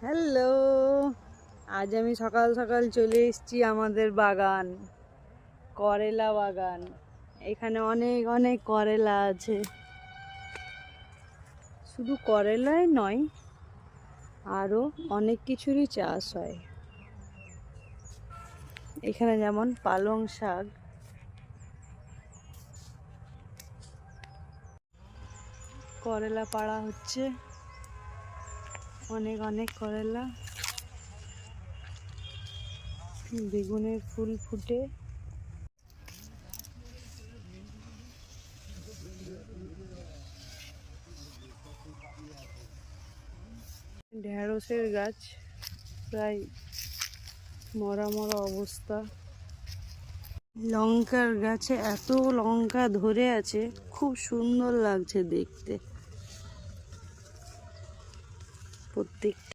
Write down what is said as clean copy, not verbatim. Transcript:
Hello, আজ আমি সকাল সকাল চলে এসেছি আমাদের বাগান, করেলা বাগান। এখানে অনেক অনেক করেলা আছে। শুধু করেলাই নয়, আরও অনেক কিছুরই চাষ হয় এখানে, যেমন পালং শাক, করেলা পাড়া হচ্ছে, অনেক অনেক করেলা। বেগুনের ফুল ফুটে, ঢেঁড়সের গাছ প্রায় মরা মরা অবস্থা। লঙ্কার গাছে এত লঙ্কা ধরে আছে, খুব সুন্দর লাগছে দেখতে। প্রত্যেক